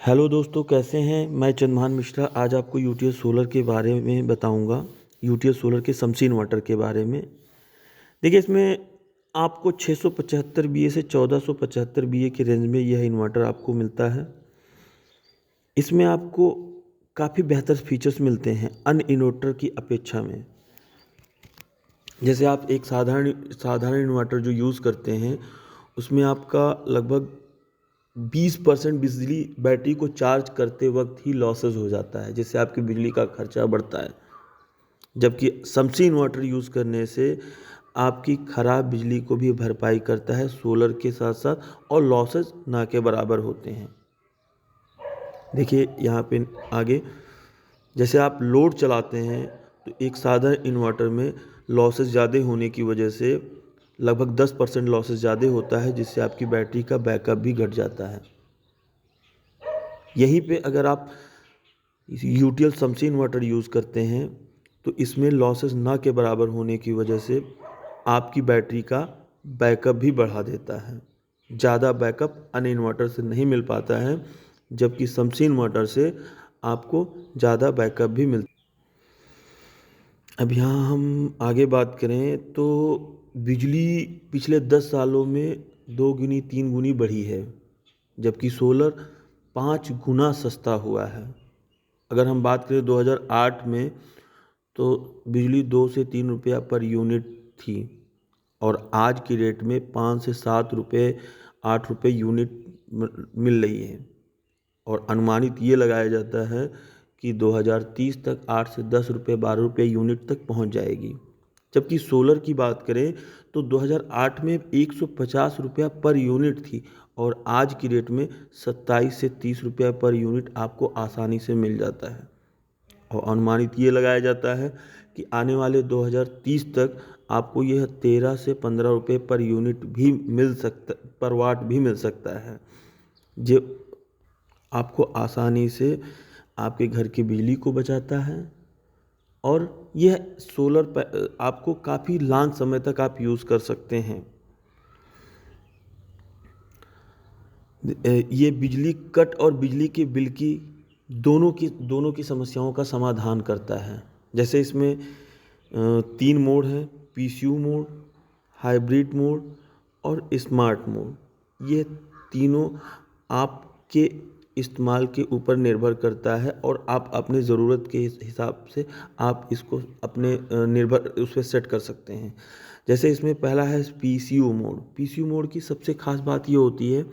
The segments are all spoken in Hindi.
हेलो दोस्तों, कैसे हैं। मैं चंद्रभान मिश्रा आज आपको यूटीएस सोलर के बारे में बताऊंगा। यूटीएस सोलर के समसी इन्वर्टर के बारे में। देखिए, इसमें आपको 675 बीए से 1475 बीए के रेंज में यह इन्वर्टर आपको मिलता है। इसमें आपको काफ़ी बेहतर फीचर्स मिलते हैं अन्य इन्वर्टर की अपेक्षा में। जैसे आप एक साधारण इन्वर्टर जो यूज़ करते हैं, उसमें आपका लगभग 20% बिजली बैटरी को चार्ज करते वक्त ही लॉसेस हो जाता है, जिससे आपकी बिजली का खर्चा बढ़ता है। जबकि समसी इन्वर्टर यूज़ करने से आपकी ख़राब बिजली को भी भरपाई करता है सोलर के साथ साथ, और लॉसेस ना के बराबर होते हैं। देखिए यहाँ पे आगे, जैसे आप लोड चलाते हैं तो एक साधारण इन्वर्टर में लॉसेस ज़्यादा होने की वजह से लगभग 10% लॉसेस ज़्यादा होता है, जिससे आपकी बैटरी का बैकअप भी घट जाता है। यहीं पे अगर आप यूटीएल समसी इन्वर्टर यूज़ करते हैं तो इसमें लॉसेस ना के बराबर होने की वजह से आपकी बैटरी का बैकअप भी बढ़ा देता है। ज़्यादा बैकअप अन्य इन्वर्टर से नहीं मिल पाता है, जबकि समसी इन्वर्टर से आपको ज़्यादा बैकअप भी मिलता है। अब यहाँ हम आगे बात करें तो बिजली पिछले 10 सालों में 2 गुनी 3 गुनी बढ़ी है, जबकि सोलर 5 गुना सस्ता हुआ है। अगर हम बात करें 2008 में, तो बिजली 2 से 3 रुपया पर यूनिट थी, और आज की डेट में 5 से 7 रुपये 8 रुपये यूनिट मिल रही है। और अनुमानित ये लगाया जाता है कि 2030 तक 8 से 10 रुपये 12 रुपये यूनिट तक पहुंच जाएगी। जबकि सोलर की बात करें तो 2008 में 150 रुपया पर यूनिट थी, और आज की डेट में 27 से 30 रुपया पर यूनिट आपको आसानी से मिल जाता है। और अनुमानित ये लगाया जाता है कि आने वाले 2030 तक आपको यह 13 से 15 रुपये पर यूनिट भी मिल सकता, पर वाट भी मिल सकता है, जो आपको आसानी से आपके घर की बिजली को बचाता है। और यह सोलर आपको काफ़ी लॉन्ग समय तक आप यूज़ कर सकते हैं। ये बिजली कट और बिजली के बिल की दोनों की समस्याओं का समाधान करता है। जैसे इसमें 3 मोड हैं: पीसीयू मोड, हाइब्रिड मोड और स्मार्ट मोड। ये तीनों आपके इस्तेमाल के ऊपर निर्भर करता है, और आप अपने ज़रूरत के हिसाब से आप इसको अपने निर्भर उस पर सेट कर सकते हैं। जैसे इसमें पहला है पीसीयू मोड। पीसीयू मोड की सबसे ख़ास बात ये होती है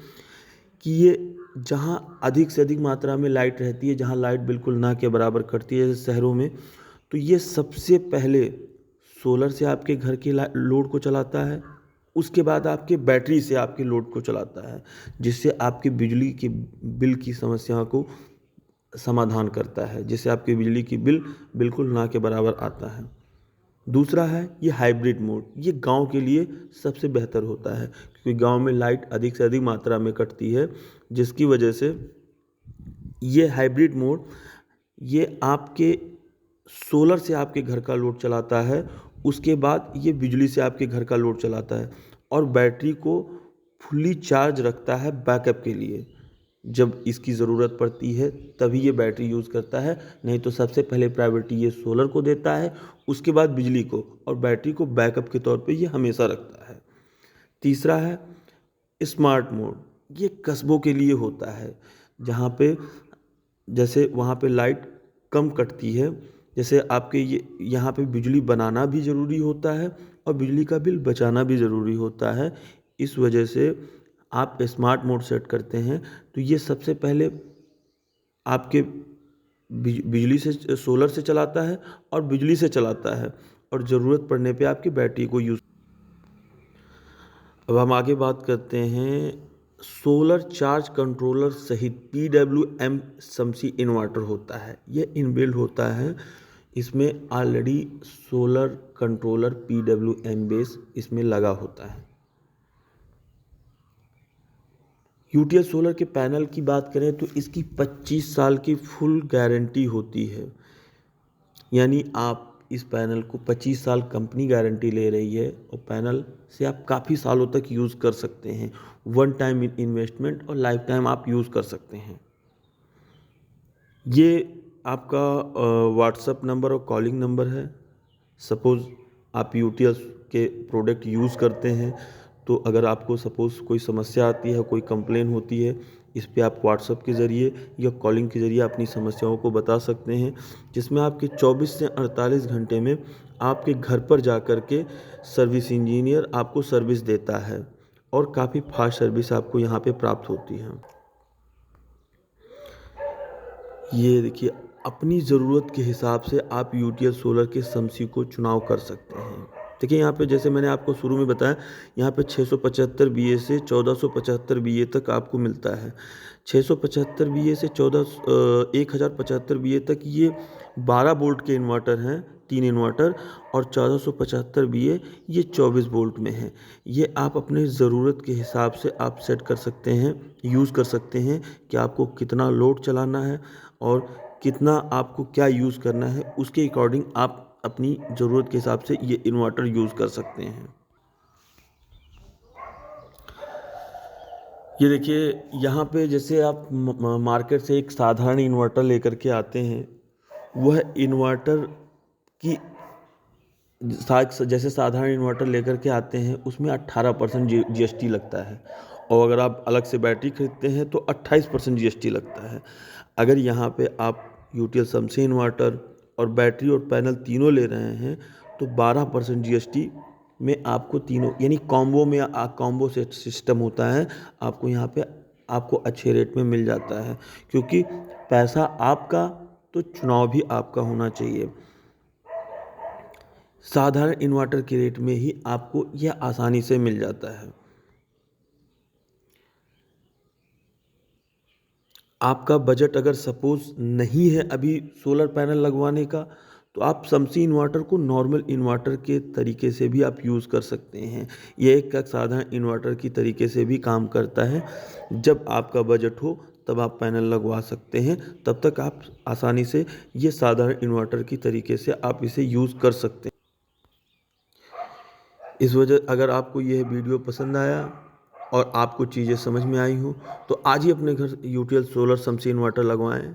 कि ये जहाँ अधिक से अधिक मात्रा में लाइट रहती है, जहाँ लाइट बिल्कुल ना के बराबर कटती है जैसे शहरों में, तो ये सबसे पहले सोलर से आपके घर के लोड को चलाता है। उसके बाद आपके बैटरी से आपके लोड को चलाता है, जिससे आपकी बिजली के बिल की समस्या को समाधान करता है, जिससे आपकी बिजली की बिल बिल्कुल ना के बराबर आता है। दूसरा है ये हाइब्रिड मोड। ये गांव के लिए सबसे बेहतर होता है, क्योंकि गांव में लाइट अधिक से अधिक मात्रा में कटती है, जिसकी वजह से ये हाइब्रिड मोड ये आपके सोलर से आपके घर का लोड चलाता है। उसके बाद ये बिजली से आपके घर का लोड चलाता है, और बैटरी को फुल्ली चार्ज रखता है बैकअप के लिए। जब इसकी ज़रूरत पड़ती है तभी ये बैटरी यूज़ करता है, नहीं तो सबसे पहले प्रायोरिटी ये सोलर को देता है, उसके बाद बिजली को, और बैटरी को बैकअप के तौर पे ये हमेशा रखता है। तीसरा है स्मार्ट मोड। ये कस्बों के लिए होता है, जहाँ पे जैसे वहाँ पे लाइट कम कटती है। जैसे आपके ये यहाँ पे बिजली बनाना भी ज़रूरी होता है, और बिजली का बिल बचाना भी ज़रूरी होता है। इस वजह से आप स्मार्ट मोड सेट करते हैं तो ये सबसे पहले आपके बिजली से सोलर से चलाता है और बिजली से चलाता है, और ज़रूरत पड़ने पे आपकी बैटरी को यूज़। अब हम आगे बात करते हैं सोलर चार्ज कंट्रोलर सहित PWM समसी इन्वर्टर होता है। ये इनबिल्ट होता है, इसमें already solar controller PWM base इसमें लगा होता है। यूटीएस सोलर के पैनल की बात करें तो इसकी 25 साल की फुल गारंटी होती है। यानी आप इस पैनल को 25 साल कंपनी गारंटी ले रही है, और पैनल से आप काफ़ी सालों तक यूज़ कर सकते हैं। वन टाइम इन्वेस्टमेंट और लाइफ टाइम आप यूज़ कर सकते हैं। ये आपका व्हाट्सअप नंबर और कॉलिंग नंबर है। सपोज़ आप यूटीएस के प्रोडक्ट यूज़ करते हैं, तो अगर आपको सपोज़ कोई समस्या आती है, कोई कंप्लेन होती है, इस पे आप व्हाट्सएप के ज़रिए या कॉलिंग के ज़रिए अपनी समस्याओं को बता सकते हैं, जिसमें आपके 24 से 48 घंटे में आपके घर पर जा कर के सर्विस इंजीनियर आपको सर्विस देता है और काफ़ी फास्ट सर्विस आपको यहाँ पे प्राप्त होती है। ये देखिए, अपनी ज़रूरत के हिसाब से आप यूटीएल सोलर के समसी को चुनाव कर सकते हैं। देखिए यहाँ पे जैसे मैंने आपको शुरू में बताया, यहाँ पे 675 बीए से 1475 बीए तक आपको मिलता है। 675 बीए से 1075 बीए तक ये 12 वोल्ट के इन्वर्टर हैं, 3 इन्वर्टर, और 1475 बीए ये 24 वोल्ट में है। ये आप अपने ज़रूरत के हिसाब से आप सेट कर सकते हैं, यूज़ कर सकते हैं कि आपको कितना लोड चलाना है और कितना आपको क्या यूज़ करना है, उसके अकॉर्डिंग आप अपनी ज़रूरत के हिसाब से ये इन्वर्टर यूज़ कर सकते हैं। ये देखिए, यहाँ पे जैसे आप मार्केट से एक साधारण इन्वर्टर लेकर के आते हैं, वह इन्वर्टर की जैसे साधारण इन्वर्टर लेकर के आते हैं, उसमें 18% जीएसटी लगता है, और अगर आप अलग से बैटरी खरीदते हैं तो 28% जीएसटी लगता है। अगर यहाँ पे आप यूटीएल समसी इन्वर्टर और बैटरी और पैनल तीनों ले रहे हैं तो 12% जीएसटी में आपको तीनों, यानी कॉम्बो में कॉम्बो सेट सिस्टम होता है, आपको यहाँ पे आपको अच्छे रेट में मिल जाता है, क्योंकि पैसा आपका तो चुनाव भी आपका होना चाहिए। साधारण इन्वर्टर के रेट में ही आपको यह आसानी से मिल जाता है। आपका बजट अगर सपोज़ नहीं है अभी सोलर पैनल लगवाने का, तो आप समसी इन्वर्टर को नॉर्मल इन्वर्टर के तरीके से भी आप यूज़ कर सकते हैं। ये एक साधारण इन्वर्टर की तरीके से भी काम करता है। जब आपका बजट हो तब आप पैनल लगवा सकते हैं, तब तक आप आसानी से ये साधारण इन्वर्टर की तरीके से आप इसे यूज़ कर सकते हैं। इस वजह अगर आपको यह वीडियो पसंद आया और आपको चीज़ें समझ में आई हो, तो आज ही अपने घर यूटीएल सोलर समसी इन्वर्टर लगवाएं,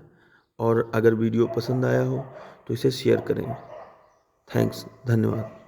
और अगर वीडियो पसंद आया हो तो इसे शेयर करें। थैंक्स, धन्यवाद।